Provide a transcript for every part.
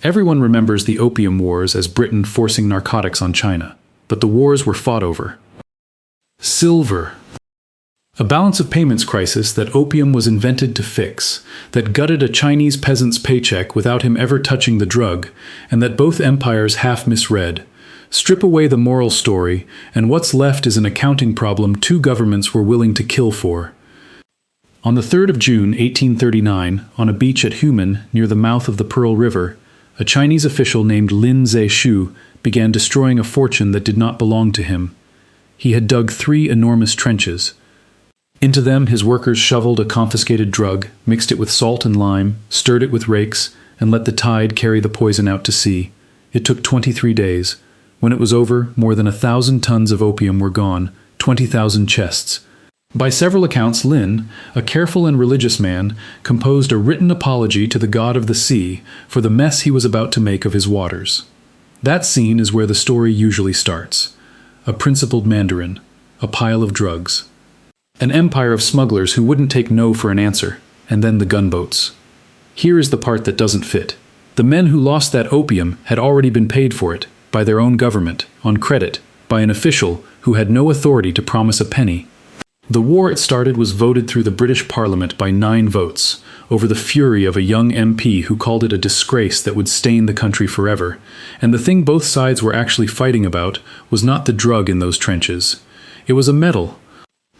Everyone remembers the Opium Wars as Britain forcing narcotics on China, but the wars were fought over silver. A balance of payments crisis that opium was invented to fix, that gutted a Chinese peasant's paycheck without him ever touching the drug, and that both empires half misread. Strip away the moral story, and what's left is an accounting problem two governments were willing to kill for. On the 3rd of June 1839, on a beach at Human, near the mouth of the Pearl River, a Chinese official named Lin Zexu began destroying a fortune that did not belong to him. He had dug 3 enormous trenches. Into them his workers shoveled a confiscated drug, mixed it with salt and lime, stirred it with rakes, and let the tide carry the poison out to sea. It took 23 days. When it was over, more than 1,000 tons of opium were gone, 20,000 chests. By several accounts, Lin, a careful and religious man, composed a written apology to the god of the sea for the mess he was about to make of his waters. That scene is where the story usually starts. A principled mandarin, a pile of drugs. An empire of smugglers who wouldn't take no for an answer, and then the gunboats. Here is the part that doesn't fit. The men who lost that opium had already been paid for it, by their own government, on credit, by an official who had no authority to promise a penny. The war it started was voted through the British Parliament by 9 votes, over the fury of a young MP who called it a disgrace that would stain the country forever, and the thing both sides were actually fighting about was not the drug in those trenches. It was a medal.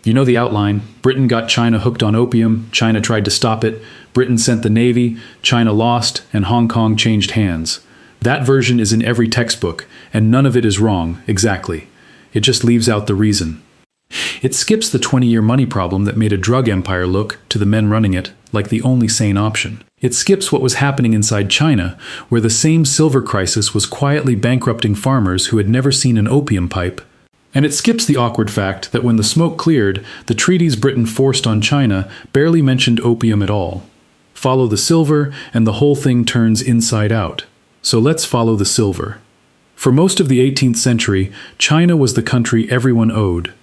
You know the outline. Britain got China hooked on opium, China tried to stop it, Britain sent the Navy, China lost, and Hong Kong changed hands. That version is in every textbook, and none of it is wrong, exactly. It just leaves out the reason. It skips the 20-year money problem that made a drug empire look, to the men running it, like the only sane option. It skips what was happening inside China, where the same silver crisis was quietly bankrupting farmers who had never seen an opium pipe. And it skips the awkward fact that when the smoke cleared, the treaties Britain forced on China barely mentioned opium at all. Follow the silver, and the whole thing turns inside out. So let's follow the silver. For most of the 18th century, China was the country everyone owed.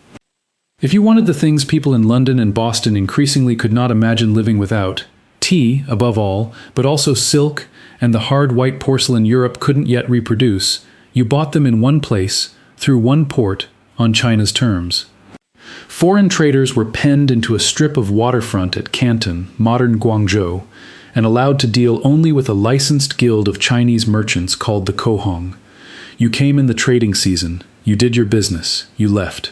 If you wanted the things people in London and Boston increasingly could not imagine living without, tea, above all, but also silk, and the hard white porcelain Europe couldn't yet reproduce, you bought them in one place, through one port, on China's terms. Foreign traders were penned into a strip of waterfront at Canton, modern Guangzhou, and allowed to deal only with a licensed guild of Chinese merchants called the Kohong. You came in the trading season, you did your business, you left.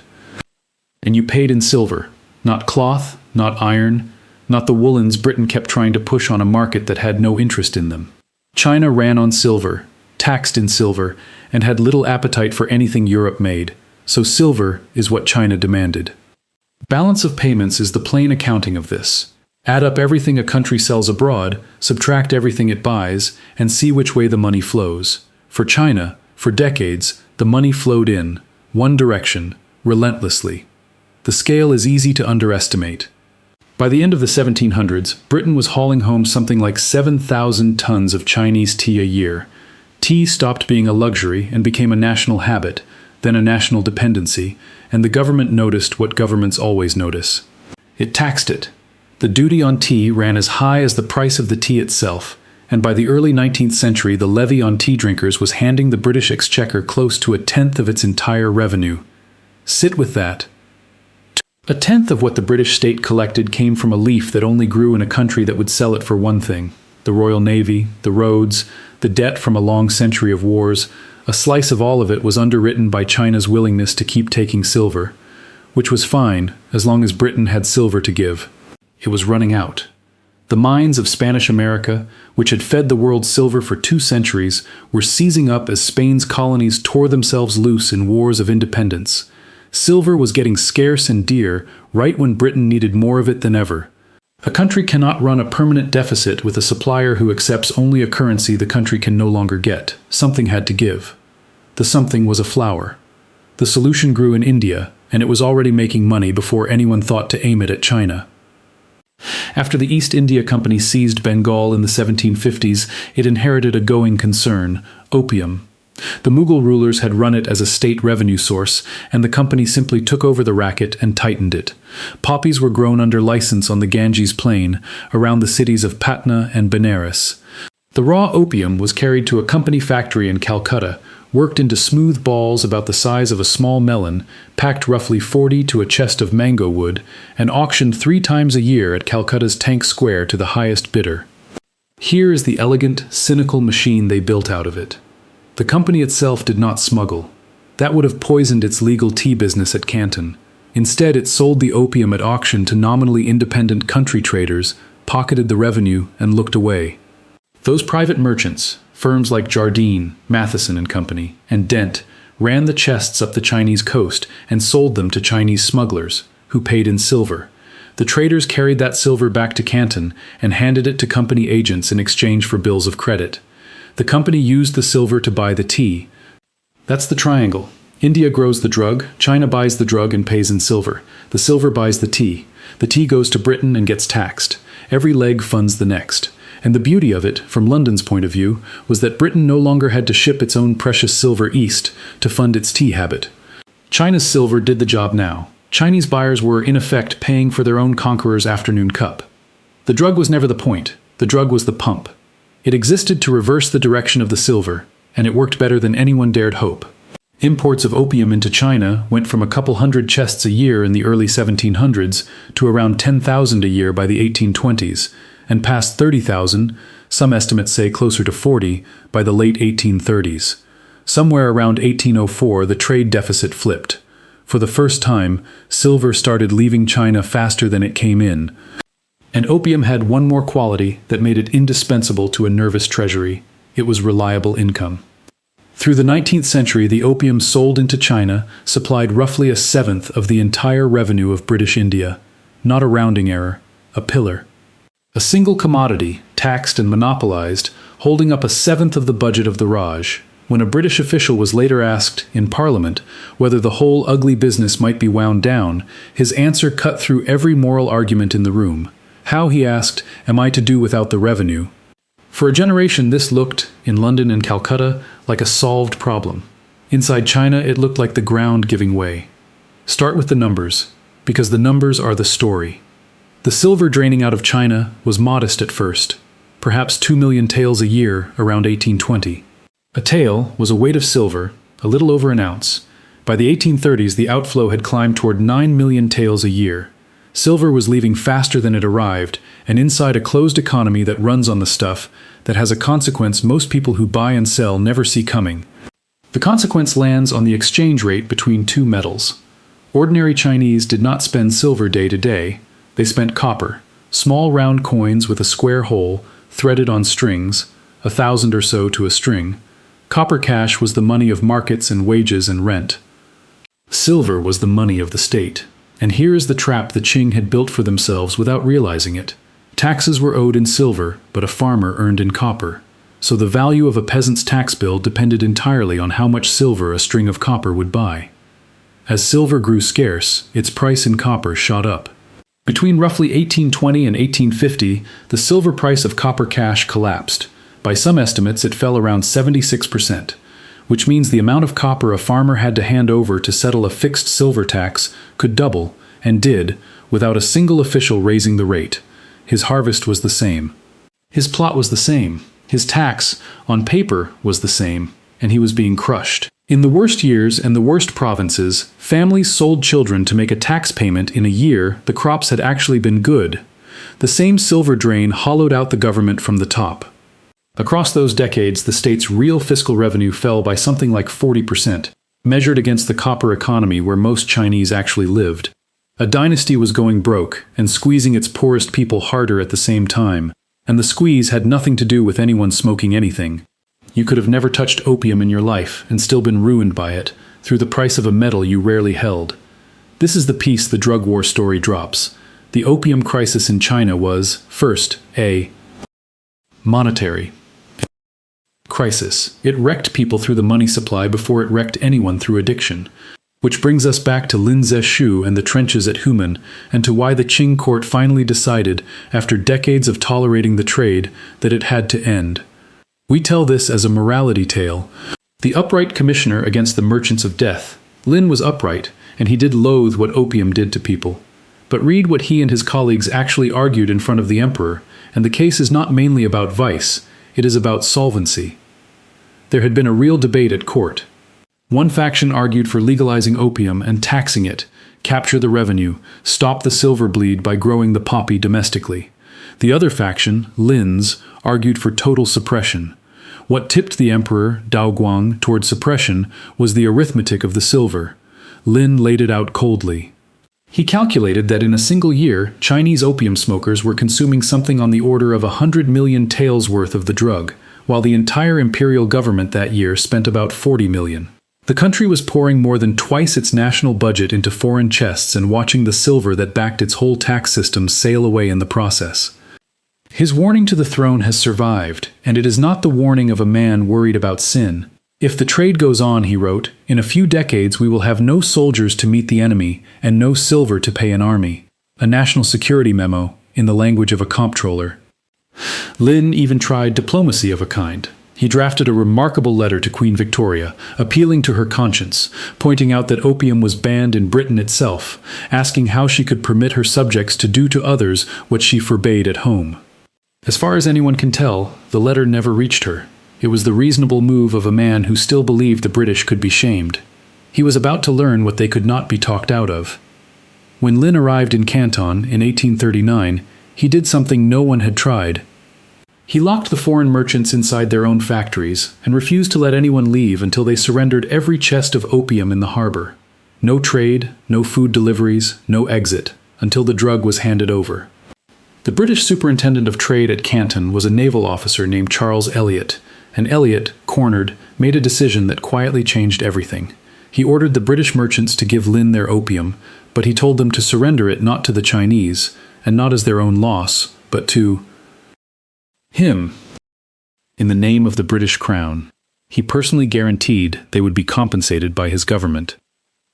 And you paid in silver, not cloth, not iron, not the woolens Britain kept trying to push on a market that had no interest in them. China ran on silver, taxed in silver, and had little appetite for anything Europe made. So silver is what China demanded. Balance of payments is the plain accounting of this. Add up everything a country sells abroad, subtract everything it buys, and see which way the money flows. For China, for decades, the money flowed in, one direction, relentlessly. The scale is easy to underestimate. By the end of the 1700s, Britain was hauling home something like 7,000 tons of Chinese tea a year. Tea stopped being a luxury and became a national habit, then a national dependency, and the government noticed what governments always notice. It taxed it. The duty on tea ran as high as the price of the tea itself, and by the early 19th century the levy on tea drinkers was handing the British Exchequer close to 1/10 of its entire revenue. Sit with that. 1/10 of what the British state collected came from a leaf that only grew in a country that would sell it for one thing: the Royal Navy, the roads, the debt from a long century of wars. A slice of all of it was underwritten by China's willingness to keep taking silver, which was fine as long as Britain had silver to give. It was running out. The mines of Spanish America, which had fed the world silver for 2 centuries, were seizing up as Spain's colonies tore themselves loose in wars of independence. Silver was getting scarce and dear right when Britain needed more of it than ever. A country cannot run a permanent deficit with a supplier who accepts only a currency the country can no longer get. Something had to give. The something was a flower. The solution grew in India, and it was already making money before anyone thought to aim it at China. After the East India Company seized Bengal in the 1750s, it inherited a going concern: opium. The Mughal rulers had run it as a state revenue source, and the company simply took over the racket and tightened it. Poppies were grown under license on the Ganges plain, around the cities of Patna and Benares. The raw opium was carried to a company factory in Calcutta, worked into smooth balls about the size of a small melon, packed roughly 40 to a chest of mango wood, and auctioned 3 times a year at Calcutta's Tank Square to the highest bidder. Here is the elegant, cynical machine they built out of it. The company itself did not smuggle. That would have poisoned its legal tea business at Canton. Instead, it sold the opium at auction to nominally independent country traders, pocketed the revenue, and looked away. Those private merchants, firms like Jardine, Matheson and Company, and Dent, ran the chests up the Chinese coast and sold them to Chinese smugglers, who paid in silver. The traders carried that silver back to Canton and handed it to company agents in exchange for bills of credit. The company used the silver to buy the tea. That's the triangle. India grows the drug, China buys the drug and pays in silver. The silver buys the tea. The tea goes to Britain and gets taxed. Every leg funds the next. And the beauty of it, from London's point of view, was that Britain no longer had to ship its own precious silver east to fund its tea habit. China's silver did the job now. Chinese buyers were, in effect, paying for their own conqueror's afternoon cup. The drug was never the point. The drug was the pump. It existed to reverse the direction of the silver, and it worked better than anyone dared hope. Imports of opium into China went from a couple hundred chests a year in the early 1700s to around 10,000 a year by the 1820s, and past 30,000, some estimates say closer to 40, by the late 1830s. Somewhere around 1804, the trade deficit flipped. For the first time, silver started leaving China faster than it came in. And opium had one more quality that made it indispensable to a nervous treasury. It was reliable income. Through the 19th century, the opium sold into China supplied roughly 1/7 of the entire revenue of British India. Not a rounding error, a pillar. A single commodity, taxed and monopolized, holding up 1/7 of the budget of the Raj. When a British official was later asked, in Parliament, whether the whole ugly business might be wound down, his answer cut through every moral argument in the room. How, he asked, am I to do without the revenue? For a generation this looked, in London and Calcutta, like a solved problem. Inside China it looked like the ground giving way. Start with the numbers, because the numbers are the story. The silver draining out of China was modest at first, perhaps 2 million taels a year around 1820. A tael was a weight of silver, a little over an ounce. By the 1830s, the outflow had climbed toward 9 million taels a year. Silver was leaving faster than it arrived, and inside a closed economy that runs on the stuff, that has a consequence most people who buy and sell never see coming. The consequence lands on the exchange rate between two metals. Ordinary Chinese did not spend silver day to day. They spent copper, small round coins with a square hole, threaded on strings, 1,000 or so to a string. Copper cash was the money of markets and wages and rent. Silver was the money of the state. And here is the trap the Qing had built for themselves without realizing it. Taxes were owed in silver, but a farmer earned in copper. So the value of a peasant's tax bill depended entirely on how much silver a string of copper would buy. As silver grew scarce, its price in copper shot up. Between roughly 1820 and 1850, the silver price of copper cash collapsed. By some estimates, it fell around 76%, which means the amount of copper a farmer had to hand over to settle a fixed silver tax could double, and did, without a single official raising the rate. His harvest was the same. His plot was the same. His tax, on paper, was the same, and he was being crushed. In the worst years and the worst provinces, families sold children to make a tax payment in a year the crops had actually been good. The same silver drain hollowed out the government from the top. Across those decades, the state's real fiscal revenue fell by something like 40%, measured against the copper economy where most Chinese actually lived. A dynasty was going broke and squeezing its poorest people harder at the same time, and the squeeze had nothing to do with anyone smoking anything. You could have never touched opium in your life and still been ruined by it, through the price of a metal you rarely held. This is the piece the drug war story drops. The opium crisis in China was, first, a monetary crisis. It wrecked people through the money supply before it wrecked anyone through addiction. Which brings us back to Lin Zexu and the trenches at Human, and to why the Qing court finally decided, after decades of tolerating the trade, that it had to end. We tell this as a morality tale. The upright commissioner against the merchants of death. Lin was upright, and he did loathe what opium did to people. But read what he and his colleagues actually argued in front of the emperor, and the case is not mainly about vice. it is about solvency. There had been a real debate at court. One faction argued for legalizing opium and taxing it, capture the revenue, stop the silver bleed by growing the poppy domestically. The other faction, Lin's, argued for total suppression. What tipped the emperor, Daoguang, toward suppression was the arithmetic of the silver. Lin laid it out coldly. He calculated that in a single year, Chinese opium smokers were consuming something on the order of 100 million taels worth of the drug, while the entire imperial government that year spent about 40 million. The country was pouring more than twice its national budget into foreign chests and watching the silver that backed its whole tax system sail away in the process. His warning to the throne has survived, and it is not the warning of a man worried about sin. If the trade goes on, he wrote, in a few decades we will have no soldiers to meet the enemy and no silver to pay an army. A national security memo, in the language of a comptroller. Lin even tried diplomacy of a kind. He drafted a remarkable letter to Queen Victoria, appealing to her conscience, pointing out that opium was banned in Britain itself, asking how she could permit her subjects to do to others what she forbade at home. As far as anyone can tell, the letter never reached her. It was the reasonable move of a man who still believed the British could be shamed. He was about to learn what they could not be talked out of. When Lin arrived in Canton in 1839, he did something no one had tried. He locked the foreign merchants inside their own factories and refused to let anyone leave until they surrendered every chest of opium in the harbor. No trade, no food deliveries, no exit, until the drug was handed over. The British superintendent of trade at Canton was a naval officer named Charles Elliot, and Elliot, cornered, made a decision that quietly changed everything. He ordered the British merchants to give Lin their opium, but he told them to surrender it not to the Chinese, and not as their own loss, but to him, in the name of the British Crown. He personally guaranteed they would be compensated by his government.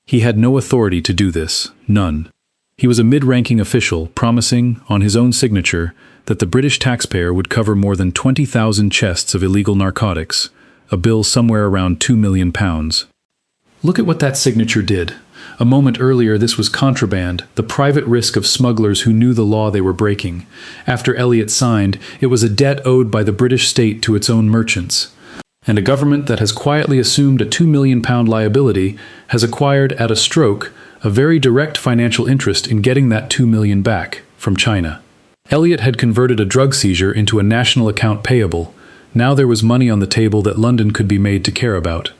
He had no authority to do this, none. He was a mid-ranking official, promising, on his own signature, that the British taxpayer would cover more than 20,000 chests of illegal narcotics, a bill somewhere around £2 million. Look at what that signature did. A moment earlier this was contraband, the private risk of smugglers who knew the law they were breaking. After Elliot signed, it was a debt owed by the British state to its own merchants. And a government that has quietly assumed a £2 million liability has acquired, at a stroke, a very direct financial interest in getting that $2 million back from China. Elliot had converted a drug seizure into a national account payable. Now there was money on the table that London could be made to care about.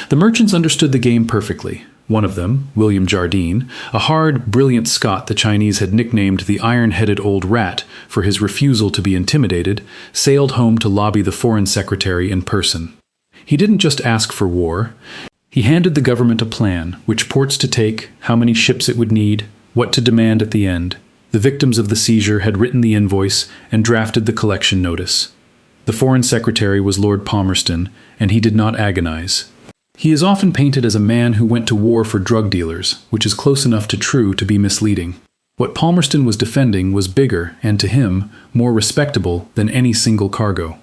The merchants understood the game perfectly. One of them, William Jardine, a hard, brilliant Scot the Chinese had nicknamed the iron-headed old rat for his refusal to be intimidated, sailed home to lobby the Foreign Secretary in person. He didn't just ask for war. He handed the government a plan, which ports to take, how many ships it would need, what to demand at the end. The victims of the seizure had written the invoice and drafted the collection notice. The Foreign Secretary was Lord Palmerston, and he did not agonize. He is often painted as a man who went to war for drug dealers, which is close enough to true to be misleading. What Palmerston was defending was bigger and, to him, more respectable than any single cargo.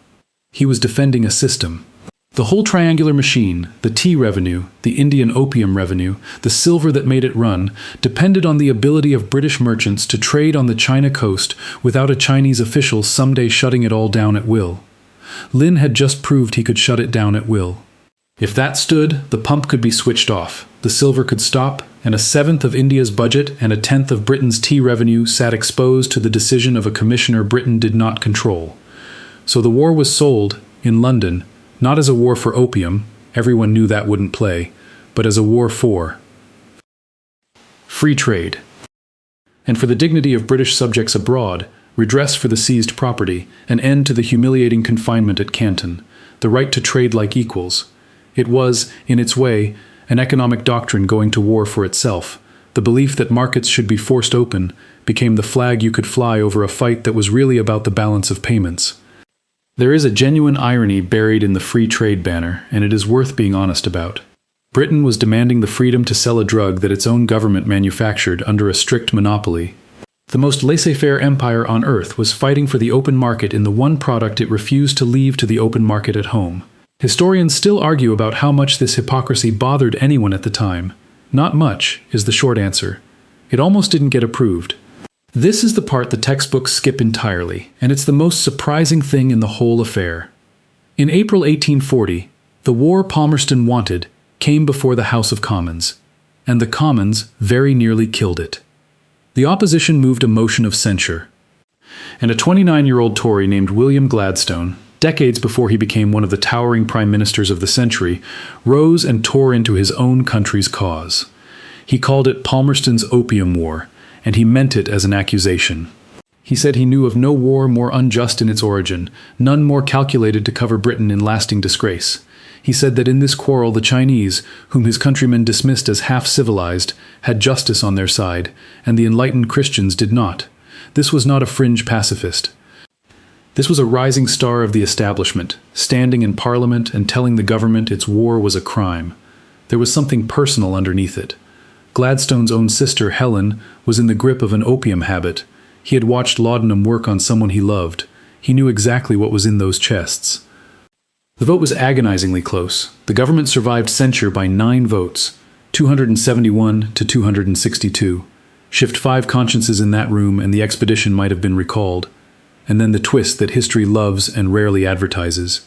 He was defending a system. The whole triangular machine, the tea revenue, the Indian opium revenue, the silver that made it run, depended on the ability of British merchants to trade on the China coast without a Chinese official someday shutting it all down at will. Lin had just proved he could shut it down at will. If that stood, the pump could be switched off, the silver could stop, and 1/7 of India's budget and 1/10 of Britain's tea revenue sat exposed to the decision of a commissioner Britain did not control. So the war was sold, in London, not as a war for opium, everyone knew that wouldn't play, but as a war for free trade. And for the dignity of British subjects abroad, redress for the seized property, an end to the humiliating confinement at Canton, the right to trade like equals. It was, in its way, an economic doctrine going to war for itself. The belief that markets should be forced open became the flag you could fly over a fight that was really about the balance of payments. There is a genuine irony buried in the free trade banner, and it is worth being honest about. Britain was demanding the freedom to sell a drug that its own government manufactured under a strict monopoly. The most laissez-faire empire on earth was fighting for the open market in the one product it refused to leave to the open market at home. Historians still argue about how much this hypocrisy bothered anyone at the time. Not much, is the short answer. It almost didn't get approved. This is the part the textbooks skip entirely, and it's the most surprising thing in the whole affair. In April 1840, the war Palmerston wanted came before the House of Commons, and the Commons very nearly killed it. The opposition moved a motion of censure, and a 29-year-old Tory named William Gladstone, decades before he became one of the towering prime ministers of the century, rose and tore into his own country's cause. He called it Palmerston's Opium War, and he meant it as an accusation. He said he knew of no war more unjust in its origin, none more calculated to cover Britain in lasting disgrace. He said that in this quarrel the Chinese, whom his countrymen dismissed as half-civilized, had justice on their side, and the enlightened Christians did not. This was not a fringe pacifist. This was a rising star of the establishment, standing in Parliament and telling the government its war was a crime. There was something personal underneath it. Gladstone's own sister, Helen, was in the grip of an opium habit. He had watched laudanum work on someone he loved. He knew exactly what was in those chests. The vote was agonizingly close. The government survived censure by 9 votes, 271 to 262. Shift 5 consciences in that room and the expedition might have been recalled. And then the twist that history loves and rarely advertises.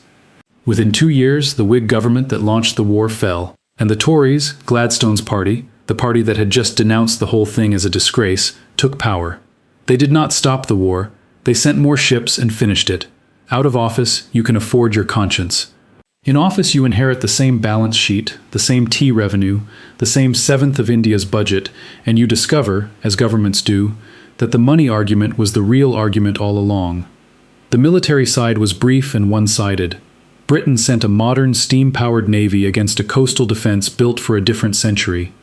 Within 2 years, the Whig government that launched the war fell, and the Tories, Gladstone's party, the party that had just denounced the whole thing as a disgrace, took power. They did not stop the war. They sent more ships and finished it. Out of office, you can afford your conscience. In office, you inherit the same balance sheet, the same tea revenue, the same seventh of India's budget, and you discover, as governments do, that the money argument was the real argument all along. The military side was brief and one-sided. Britain sent a modern steam-powered navy against a coastal defense built for a different century.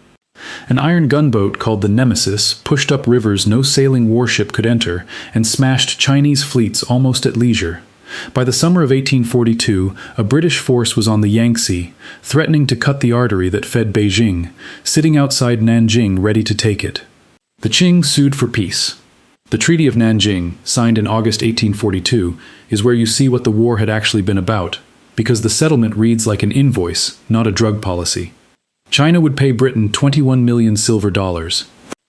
An iron gunboat called the Nemesis pushed up rivers no sailing warship could enter and smashed Chinese fleets almost at leisure. By the summer of 1842, a British force was on the Yangtze, threatening to cut the artery that fed Beijing, sitting outside Nanjing ready to take it. The Qing sued for peace. The Treaty of Nanjing, signed in August 1842, is where you see what the war had actually been about, because the settlement reads like an invoice, not a drug policy. China would pay Britain 21 million silver dollars.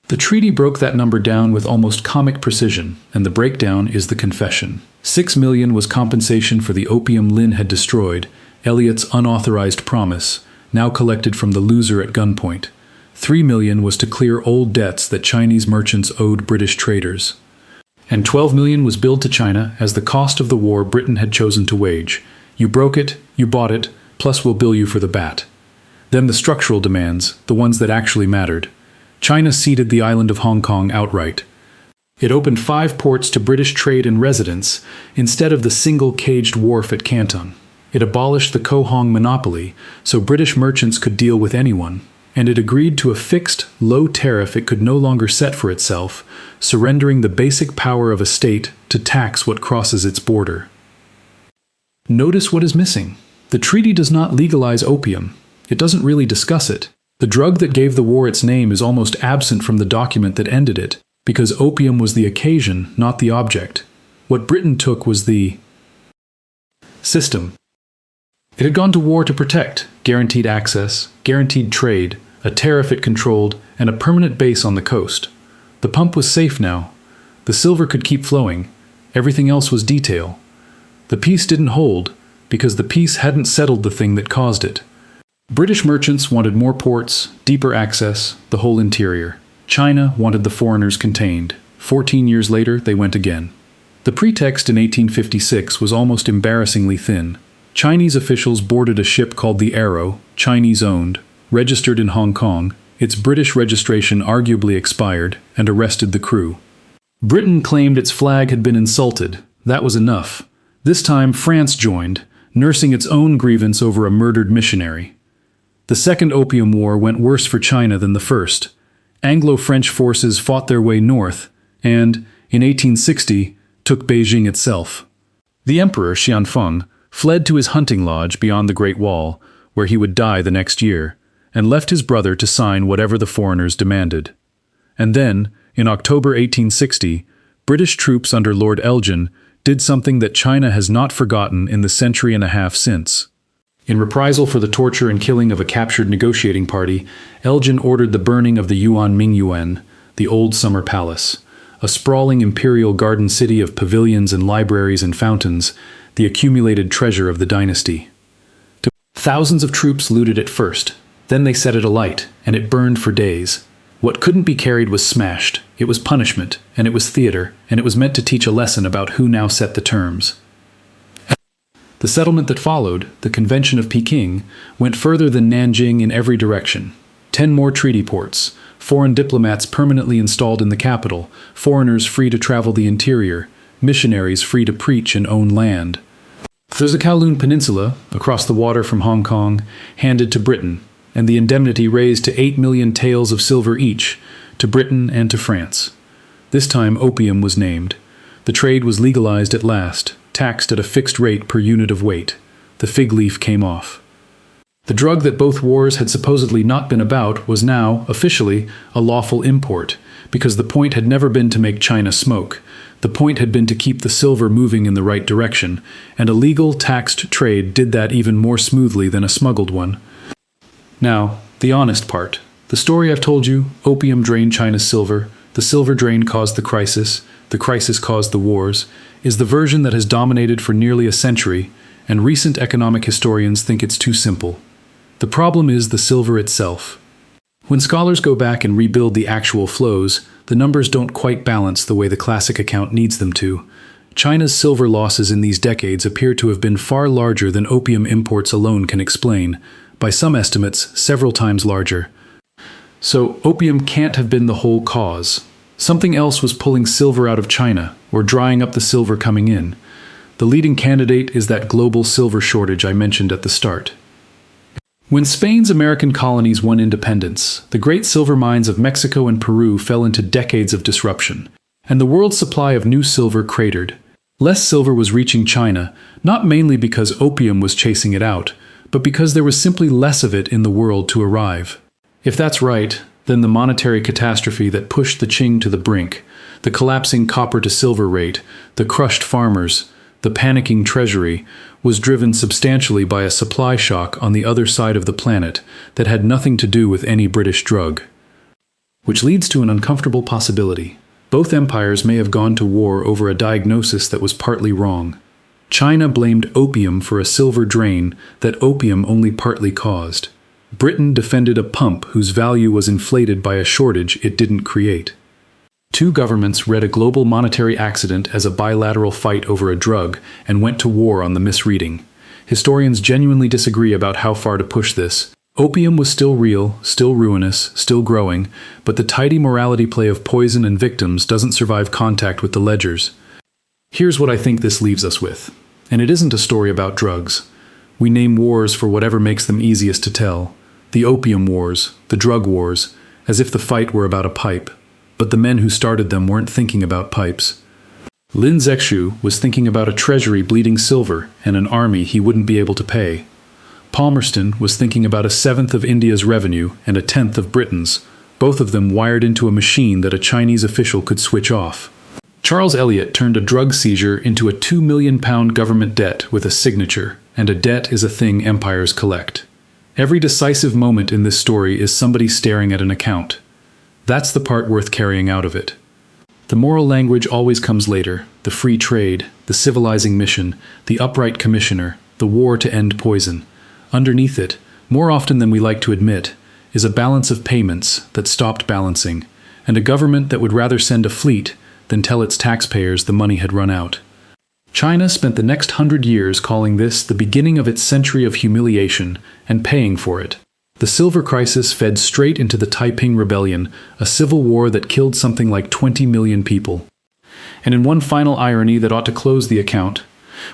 The treaty broke that number down with almost comic precision, and the breakdown is the confession. 6 million was compensation for the opium Lin had destroyed, Eliot's unauthorized promise, now collected from the loser at gunpoint. 3 million was to clear old debts that Chinese merchants owed British traders. And 12 million was billed to China as the cost of the war Britain had chosen to wage. You broke it, you bought it, plus we'll bill you for the bat. Then the structural demands, the ones that actually mattered. China ceded the island of Hong Kong outright. It opened 5 ports to British trade and residence instead of the single caged wharf at Canton. It abolished the Cohong monopoly so British merchants could deal with anyone, and it agreed to a fixed, low tariff it could no longer set for itself, surrendering the basic power of a state to tax what crosses its border. Notice what is missing. The treaty does not legalize opium. It doesn't really discuss it. The drug that gave the war its name is almost absent from the document that ended it, because opium was the occasion, not the object. What Britain took was the system. It had gone to war to protect, guaranteed access, guaranteed trade, a tariff it controlled, and a permanent base on the coast. The pump was safe now. The silver could keep flowing. Everything else was detail. The peace didn't hold, because the peace hadn't settled the thing that caused it. British merchants wanted more ports, deeper access, the whole interior. China wanted the foreigners contained. 14 years later, they went again. The pretext in 1856 was almost embarrassingly thin. Chinese officials boarded a ship called the Arrow, Chinese-owned, registered in Hong Kong, its British registration arguably expired, and arrested the crew. Britain claimed its flag had been insulted. That was enough. This time, France joined, nursing its own grievance over a murdered missionary. The Second Opium War went worse for China than the first. Anglo-French forces fought their way north, and, in 1860, took Beijing itself. The Emperor Xianfeng fled to his hunting lodge beyond the Great Wall, where he would die the next year, and left his brother to sign whatever the foreigners demanded. And then, in October 1860, British troops under Lord Elgin did something that China has not forgotten in the century and a half since. In reprisal for the torture and killing of a captured negotiating party, Elgin ordered the burning of the Yuan Mingyuan, the old summer palace. a sprawling imperial garden city of pavilions and libraries and fountains, the accumulated treasure of the dynasty. Thousands of troops looted it first, then they set it alight, and it burned for days. What couldn't be carried was smashed, it was punishment, and it was theater, and it was meant to teach a lesson about who now set the terms. The settlement that followed, the Convention of Peking, went further than Nanjing in every direction. 10 more treaty ports, foreign diplomats permanently installed in the capital, foreigners free to travel the interior, missionaries free to preach and own land. There's a Kowloon Peninsula, across the water from Hong Kong, handed to Britain, and the indemnity raised to 8 million taels of silver each, to Britain and to France. This time opium was named. The trade was legalized at last, taxed at a fixed rate per unit of weight. The fig leaf came off. The drug that both wars had supposedly not been about was now, officially, a lawful import, because the point had never been to make China smoke. The point had been to keep the silver moving in the right direction, and a legal, taxed trade did that even more smoothly than a smuggled one. Now, the honest part. The story I've told you, opium drained China's silver, the silver drain caused the crisis caused the wars, is the version that has dominated for nearly a century, and recent economic historians think it's too simple. The problem is the silver itself. When scholars go back and rebuild the actual flows, the numbers don't quite balance the way the classic account needs them to. China's silver losses in these decades appear to have been far larger than opium imports alone can explain, by some estimates, several times larger. So opium can't have been the whole cause. Something else was pulling silver out of China, or drying up the silver coming in. The leading candidate is that global silver shortage I mentioned at the start. When Spain's American colonies won independence, the great silver mines of Mexico and Peru fell into decades of disruption, and the world's supply of new silver cratered. Less silver was reaching China, not mainly because opium was chasing it out, but because there was simply less of it in the world to arrive. If that's right, then the monetary catastrophe that pushed the Qing to the brink, the collapsing copper-to-silver rate, the crushed farmers, the panicking treasury, was driven substantially by a supply shock on the other side of the planet that had nothing to do with any British drug. Which leads to an uncomfortable possibility. Both empires may have gone to war over a diagnosis that was partly wrong. China blamed opium for a silver drain that opium only partly caused. Britain defended a pump whose value was inflated by a shortage it didn't create. Two governments read a global monetary accident as a bilateral fight over a drug and went to war on the misreading. Historians genuinely disagree about how far to push this. Opium was still real, still ruinous, still growing, but the tidy morality play of poison and victims doesn't survive contact with the ledgers. Here's what I think this leaves us with. And it isn't a story about drugs. We name wars for whatever makes them easiest to tell. The opium wars, the drug wars, as if the fight were about a pipe. But the men who started them weren't thinking about pipes. Lin Zexu was thinking about a treasury bleeding silver and an army he wouldn't be able to pay. Palmerston was thinking about a seventh of India's revenue and a tenth of Britain's, both of them wired into a machine that a Chinese official could switch off. Charles Eliot turned a drug seizure into a £2 million government debt with a signature, and a debt is a thing empires collect. Every decisive moment in this story is somebody staring at an account. That's the part worth carrying out of it. The moral language always comes later, the free trade, the civilizing mission, the upright commissioner, the war to end poison. Underneath it, more often than we like to admit, is a balance of payments that stopped balancing, and a government that would rather send a fleet than tell its taxpayers the money had run out. China spent the next 100 years calling this the beginning of its century of humiliation and paying for it. The silver crisis fed straight into the Taiping Rebellion, a civil war that killed something like 20 million people. And in one final irony that ought to close the account,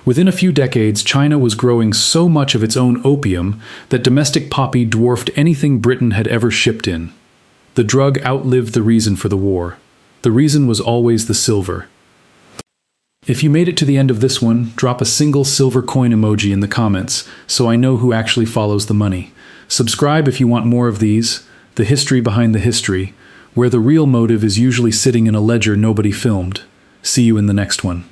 within a few decades China was growing so much of its own opium that domestic poppy dwarfed anything Britain had ever shipped in. The drug outlived the reason for the war. The reason was always the silver. If you made it to the end of this one, drop a single silver coin emoji in the comments so I know who actually follows the money. Subscribe if you want more of these, the history behind the history, where the real motive is usually sitting in a ledger nobody filmed. See you in the next one.